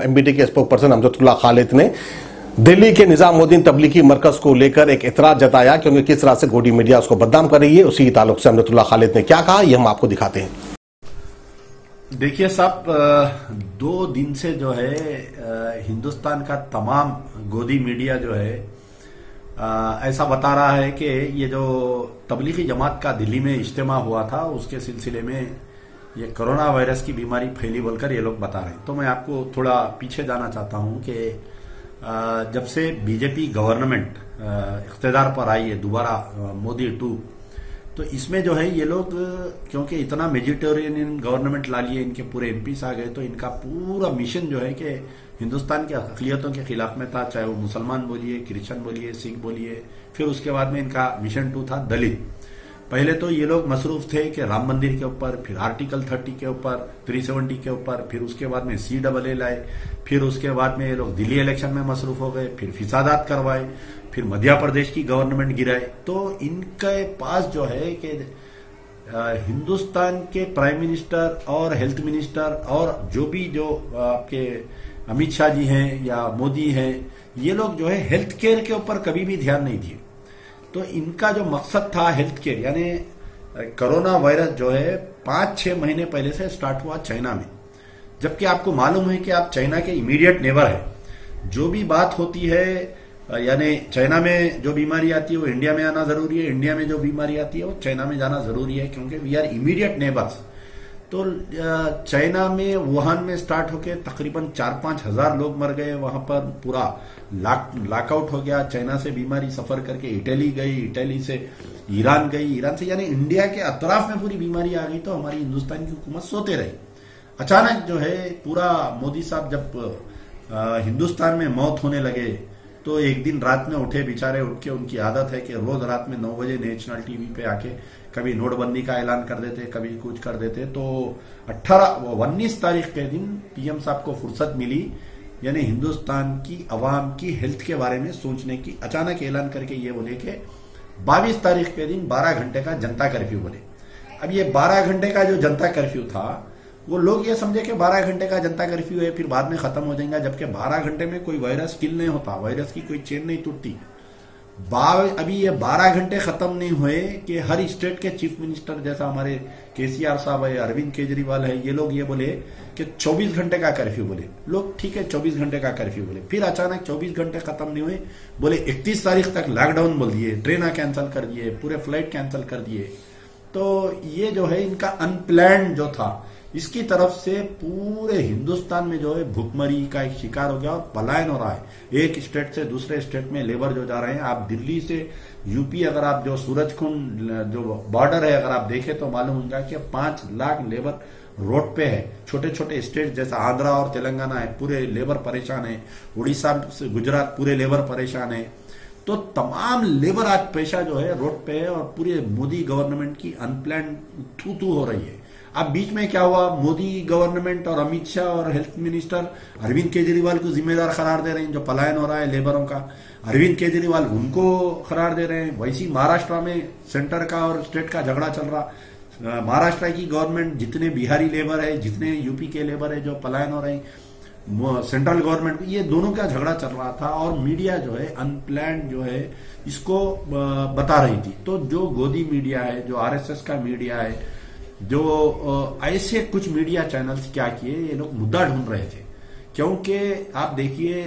MBT के spoke person अमजदुल्लाह Khalid ने दिल्ली के निजामुद्दीन तबलीगी मरकज को लेकर एक इतराज जताया क्योंकि किस तरह से गोदी मीडिया उसको बदनाम कर रही है। उसी ताल्लुक से अमजदुल्लाह खालिद ने क्या कहा ये हम आपको दिखाते हैं। देखिए साहब, 2 दिन से जो है हिंदुस्तान का तमाम गोदी मीडिया जो है ऐसा बता रहा है कि ये जो तबलीगी जमात का दिल्ली में इज्तिमा हुआ था उसके सिलसिले में ये कोरोना वायरस की बीमारी फैली बोलकर ये लोग बता रहे हैं। तो मैं आपको थोड़ा पीछे जाना चाहता हूं कि जब से बीजेपी गवर्नमेंट इख्तिदार पर आई है दोबारा मोदी 2, तो इसमें जो है ये लोग क्योंकि इतना मेजिटेरियन गवर्नमेंट ला लिए, इनके पूरे एमपीस आ गए, तो इनका पूरा मिशन जो है कि हिंदुस्तान की अक़लियतों के खिलाफ में था, चाहे वो मुसलमान बोलिए, क्रिश्चियन बोलिए, सिख बोलिए। फिर उसके बाद में इनका मिशन 2 था दलित। पहले तो ये लोग मसरूफ थे कि राम मंदिर के ऊपर, फिर आर्टिकल 30 के ऊपर, 370 के ऊपर, फिर उसके बाद में CAA लाए, फिर उसके बाद में ये लोग दिल्ली इलेक्शन में मसरूफ हो गए, फिर फिसादात करवाए, फिर मध्य प्रदेश की गवर्नमेंट गिराए। तो इनके पास जो है कि हिंदुस्तान के प्राइम मिनिस्टर और हेल्थ मिनिस्टर और जो भी जो आपके अमित शाह जी हैं या मोदी हैं, ये लोग जो है हेल्थ केयर के ऊपर कभी भी ध्यान नहीं दिए। तो इनका जो मकसद था हेल्थ केयर, यानी कोरोना वायरस जो है 5-6 महीने पहले से स्टार्ट हुआ चाइना में, जबकि आपको मालूम है कि आप चाइना के इमीडिएट नेबर है। जो भी बात होती है, यानी चाइना में जो बीमारी आती है वो इंडिया में आना जरूरी है, इंडिया में जो बीमारी आती है वो चाइना में जाना जरूरी है, क्योंकि वी आर इमीडिएट नेबर्स। तो चाइना में वुहान में स्टार्ट होके तकरीबन 4-5 हजार लोग मर गए, वहां पर पूरा लॉकआउट हो गया। चाइना से बीमारी सफर करके इटली गई, इटली से ईरान गई, ईरान से यानी इंडिया के अतराफ में पूरी बीमारी आ गई। तो हमारी हिंदुस्तान की हुकूमत सोते रही। अचानक जो है पूरा मोदी साहब जब हिंदुस्तान में मौत होने लगे तो एक दिन रात में उठे बेचारे, उठ के उनकी आदत है कि रोज रात में 9 बजे नेशनल टीवी पे आके कभी नोटबंदी का ऐलान कर देते, कभी कुछ कर देते। तो 19 तारीख के दिन पीएम साहब को फुर्सत मिली, यानी हिंदुस्तान की अवाम की हेल्थ के बारे में सोचने की। अचानक ऐलान करके ये बोले कि 22 तारीख के दिन 12 घंटे का जनता कर्फ्यू बोले। अब ये 12 घंटे का जो जनता कर्फ्यू था वो लोग ये समझे कि 12 घंटे का जनता कर्फ्यू है, फिर बाद में खत्म हो जाएगा, जबकि 12 घंटे में कोई वायरस किल नहीं होता, वायरस की कोई चेन नहीं टूटती। अभी ये 12 घंटे खत्म नहीं हुए कि हर स्टेट के चीफ मिनिस्टर, जैसा हमारे केसीआर साहब है, अरविंद केजरीवाल है, ये लोग ये बोले कि 24 घंटे का कर्फ्यू बोले। लोग ठीक है 24 घंटे का कर्फ्यू बोले, फिर अचानक 24 घंटे खत्म नहीं हुए, बोले 31 तारीख तक लॉकडाउन बोल दिए, ट्रेन कैंसिल कर दिए, पूरे फ्लाइट कैंसिल कर दिए। तो ये जो है इनका अनप्लान्ड जो था, इसकी तरफ से पूरे हिंदुस्तान में जो है भुखमरी का एक शिकार हो गया और पलायन हो रहा है। एक स्टेट से दूसरे स्टेट में लेबर जो जा रहे हैं, आप दिल्ली से यूपी, अगर आप जो सूरजकुंड जो बॉर्डर है अगर आप देखें तो मालूम होगा कि 5 लाख लेबर रोड पे है। छोटे छोटे स्टेट जैसा आंध्रा और तेलंगाना है, पूरे लेबर परेशान है। उड़ीसा से गुजरात पूरे लेबर परेशान है। तो तमाम लेबर आज पेशा जो है रोड पे है और पूरे मोदी गवर्नमेंट की अनप्लान्ड थू हो रही है। अब बीच में क्या हुआ, मोदी गवर्नमेंट और अमित शाह और हेल्थ मिनिस्टर अरविंद केजरीवाल को जिम्मेदार करार दे रहे हैं जो पलायन हो रहा है लेबरों का। अरविंद केजरीवाल उनको करार दे रहे हैं। वैसी महाराष्ट्र में सेंटर का और स्टेट का झगड़ा चल रहा। महाराष्ट्र की गवर्नमेंट जितने बिहारी लेबर है, जितने यूपी के लेबर है जो पलायन हो रहे हैं, सेंट्रल गवर्नमेंट, ये दोनों का झगड़ा चल रहा था और मीडिया जो है अनप्लान्ड जो है इसको बता रही थी। तो जो गोदी मीडिया है, जो आरएसएस का मीडिया है, जो ऐसे कुछ मीडिया चैनल्स क्या किए, ये लोग मुद्दा ढूंढ रहे थे। क्योंकि आप देखिए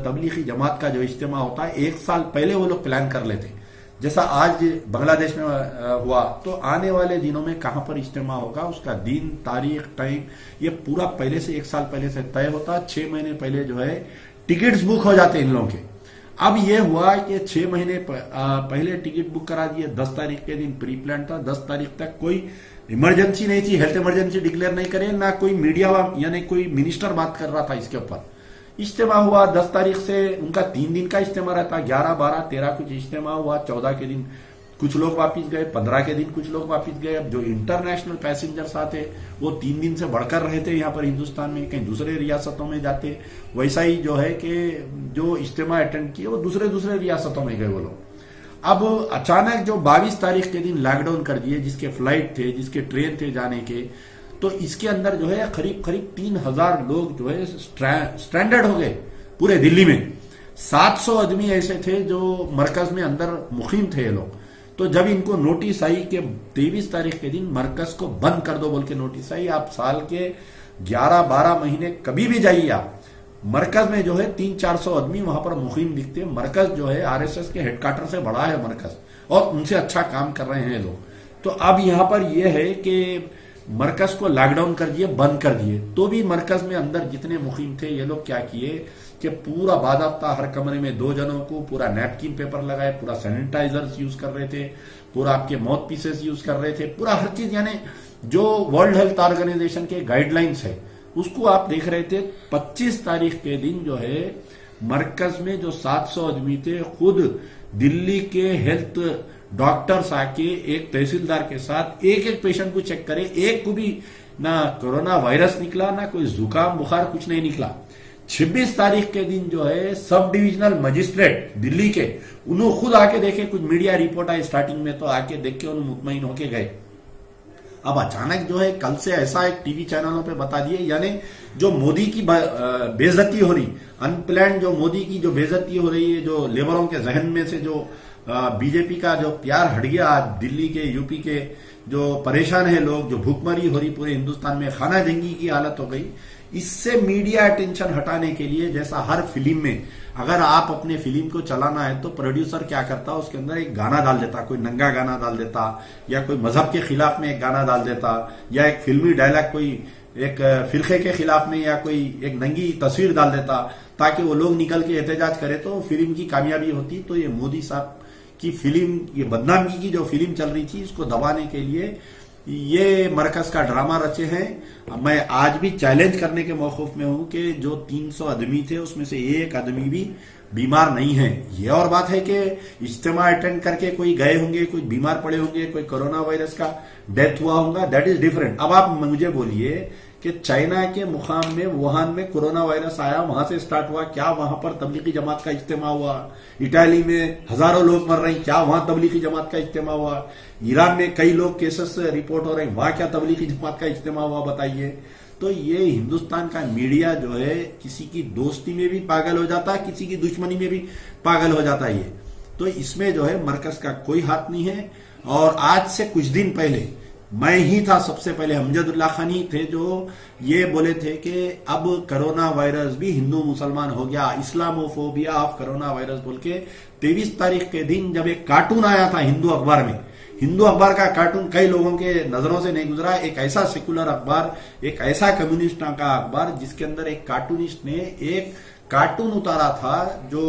तबलीगी जमात का जो इज्तिमा होता है 1 साल पहले वो लोग प्लान कर लेते। जैसा आज बांग्लादेश में हुआ, तो आने वाले दिनों में कहां पर इज्तिमा होगा, उसका दिन, तारीख, टाइम, ये पूरा पहले से 1 साल पहले से तय होता। 6 महीने पहले जो है टिकट्स बुक हो जाते इन लोगों के। अब ये हुआ कि 6 महीने पहले टिकट बुक करा दिए। 10 तारीख के दिन प्री प्लान था, 10 तारीख तक कोई इमरजेंसी नहीं थी, हेल्थ इमरजेंसी डिक्लेयर नहीं करे, ना कोई मीडिया यानी कोई मिनिस्टर बात कर रहा था इसके ऊपर। इज्तिमा हुआ 10 तारीख से, उनका 3 दिन का इज्तिमा रहता, 11, 12, 13 कुछ इज्तिमा हुआ। 14 के दिन कुछ लोग वापिस गए, 15 के दिन कुछ लोग वापिस गए। अब जो इंटरनेशनल पैसेंजर्स आते वो 3 दिन से बढ़कर रहते यहाँ पर हिंदुस्तान में, कहीं दूसरे रियासतों में जाते। वैसा ही जो है कि जो इज्तिमा अटेंड किए वो दूसरे रियासतों में गए वो लोग। अब अचानक जो 22 तारीख के दिन लॉकडाउन कर दिए, जिसके फ्लाइट थे, जिसके ट्रेन थे जाने के, तो इसके अंदर जो है करीब 3000 लोग जो है स्ट्रैंडेड हो गए पूरे दिल्ली में। 700 आदमी ऐसे थे जो मरकज में अंदर मुकीम थे ये लोग। तो जब इनको नोटिस आई कि 23 तारीख के दिन मरकज को बंद कर दो बोल के नोटिस आई, आप साल के 11-12 महीने कभी भी जाइए आप, मरकज में जो है 300-400 आदमी वहां पर मुकीम दिखते हैं। मरकज जो है आरएसएस के हेडक्वार्टर से बड़ा है मरकज, और उनसे अच्छा काम कर रहे हैं लोग। तो अब यहां पर यह है कि मरकज को लॉकडाउन कर दिए, बंद कर दिए, तो भी मरकज में अंदर जितने मुकीम थे ये लोग क्या किए कि पूरा बाज़ाब्ता हर कमरे में 2 जनों को पूरा नैपकिन पेपर लगाए, पूरा सैनिटाइजर्स यूज कर रहे थे, पूरा आपके माउथ पीसेस यूज कर रहे थे, पूरा हर चीज, यानी जो वर्ल्ड हेल्थ ऑर्गेनाइजेशन के गाइडलाइंस है उसको आप देख रहे थे। 25 तारीख के दिन जो है मरकज में जो 700 आदमी थे, खुद दिल्ली के हेल्थ डॉक्टर्स आके एक तहसीलदार के साथ एक पेशेंट को चेक करे, एक को भी ना कोरोना वायरस निकला, ना कोई जुकाम बुखार कुछ नहीं निकला। 26 तारीख के दिन जो है सब डिविजनल मजिस्ट्रेट दिल्ली के, उन्होंने खुद आके देखे, कुछ मीडिया रिपोर्ट आई स्टार्टिंग में, तो आके देख के उन्होंने मुतमईन होके गए। अब अचानक जो है कल से ऐसा एक टीवी चैनलों पे बता दिए, यानी जो मोदी की बेइज्जती हो रही, अनप्लान जो मोदी की जो बेइज्जती हो रही है, जो लेबरों के जहन में से जो बीजेपी का जो प्यार हट गया, आज दिल्ली के यूपी के जो परेशान है लोग, जो भूखमरी हो रही पूरे हिंदुस्तान में, खाना जंगी की हालत हो गई, इससे मीडिया अटेंशन हटाने के लिए, जैसा हर फिल्म में अगर आप अपने फिल्म को चलाना है तो प्रोड्यूसर क्या करता, उसके अंदर एक गाना डाल देता, कोई नंगा गाना डाल देता, या कोई मजहब के खिलाफ में एक गाना डाल देता, या एक फिल्मी डायलॉग कोई एक फिरके के खिलाफ में, या कोई एक नंगी तस्वीर डाल देता, ताकि वो लोग निकल के एहतजाज करे तो फिल्म की कामयाबी होती। तो ये मोदी साहब की फिल्म, ये बदनामी की जो फिल्म चल रही थी, इसको दबाने के लिए ये मरकज का ड्रामा रचे हैं। मैं आज भी चैलेंज करने के मौकूफ में हूं कि जो 300 आदमी थे उसमें से एक आदमी भी बीमार नहीं है। ये और बात है कि इज्तिमा अटेंड करके कोई गए होंगे, कोई बीमार पड़े होंगे, कोई कोरोना वायरस का डेथ हुआ होगा, दैट इज डिफरेंट। अब आप मुझे बोलिए कि चाइना के मुकाम में वुहान में कोरोना वायरस आया, वहां से स्टार्ट हुआ, क्या वहां पर तबलीगी जमात का इज्तिमा हुआ? इटाली में हजारों लोग मर रहे हैं, क्या वहां तबलीगी जमात का इज्तिमा हुआ? ईरान में कई लोग केसेस रिपोर्ट हो रहे हैं, वहां क्या तबलीगी जमात का इज्तिमा हुआ? बताइए। तो ये हिंदुस्तान का मीडिया जो है किसी की दोस्ती में भी पागल हो जाता है, किसी की दुश्मनी में भी पागल हो जाता है ये। तो इसमें जो है मरकज का कोई हाथ नहीं है। और आज से कुछ दिन पहले मैं ही था, सबसे पहले अमजदुल्ला खान ही थे जो ये बोले थे कि अब कोरोना वायरस भी हिंदू मुसलमान हो गया, इस्लामोफोबिया ऑफ कोरोना वायरस बोल के 23 तारीख के दिन जब एक कार्टून आया था हिंदू अखबार में, हिंदू अखबार का कार्टून कई लोगों के नजरों से नहीं गुजरा, एक ऐसा सेकुलर अखबार, एक ऐसा कम्युनिस्ट का अखबार जिसके अंदर एक कार्टूनिस्ट ने एक कार्टून उतारा था जो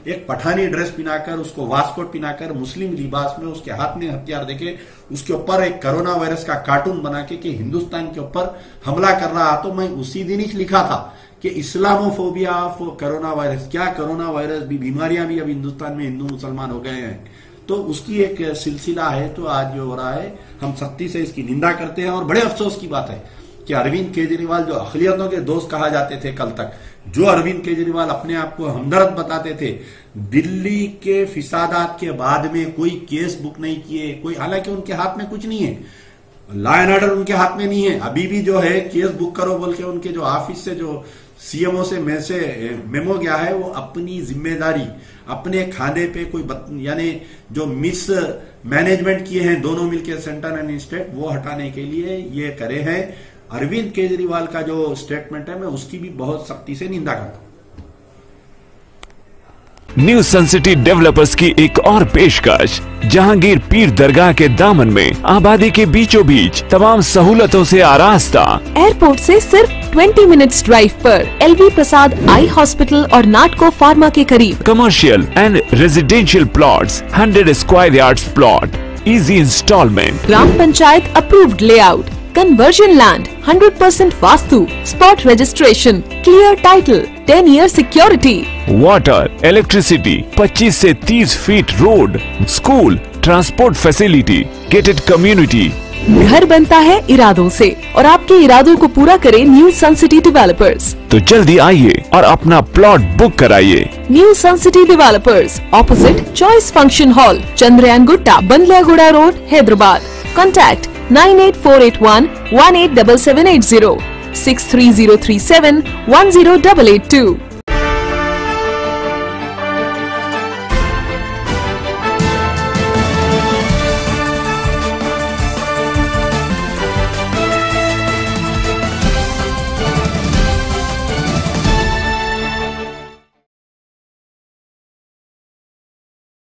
एक पठानी ड्रेस पिनाकर, उसको वास्कोट पिनाकर, मुस्लिम लिबास में, उसके हाथ में हथियार देके उसके ऊपर एक कोरोना वायरस का कार्टून बना के हिंदुस्तान के ऊपर हमला कर रहा। तो मैं उसी दिन ही लिखा था कि इस्लामोफोबिया ऑफ कोरोना वायरस, क्या कोरोना वायरस भी, बीमारियां भी अब हिंदुस्तान में हिंदू मुसलमान हो गए हैं। तो उसकी एक सिलसिला है। तो आज जो हो रहा है हम सख्ती से इसकी निंदा करते हैं। और बड़े अफसोस की बात है कि अरविंद केजरीवाल जो अखिलियतों के दोस्त कहा जाते थे कल तक, जो अरविंद केजरीवाल अपने आप को हमदर्द बताते थे, दिल्ली के फिसादात के बाद में कोई केस बुक नहीं किए, कोई, हालांकि उनके हाथ में कुछ नहीं है, लॉ एंड ऑर्डर उनके हाथ में नहीं है, अभी भी जो है केस बुक करो बोल के उनके जो ऑफिस से जो सीएमओ से मेमो गया है, वो अपनी जिम्मेदारी अपने खाने पे कोई यानी जो मिस मैनेजमेंट किए हैं दोनों मिलकर सेंटर एंड स्टेट, वो हटाने के लिए ये करे हैं। अरविंद केजरीवाल का जो स्टेटमेंट है मैं उसकी भी बहुत सख्ती से निंदा करता हूं। न्यू सन सिटी डेवलपर्स की एक और पेशकश, जहांगीर पीर दरगाह के दामन में, आबादी के बीचों बीच, तमाम सहूलतों से आरास्ता, एयरपोर्ट से सिर्फ 20 मिनट्स ड्राइव पर, एलवी प्रसाद आई हॉस्पिटल और नाटको फार्मा के करीब, commercial and residential plots, 100 square yards plot, easy instalment, ग्राम panchayat approved layout, conversion land, 100% vastu, spot registration, clear title, 10 year security, water, electricity, 25 से 30 feet road, school, transport facility, gated community. घर बनता है इरादों से और आपके इरादों को पूरा करे न्यू सन सिटी डेवलपर्स। तो जल्दी आइए और अपना प्लॉट बुक कराइए। New sun city developers, opposite choice function hall, Chandrayan Gutta, Bandlaguda road, Hyderabad. Contact 9848 187780 63037 10882.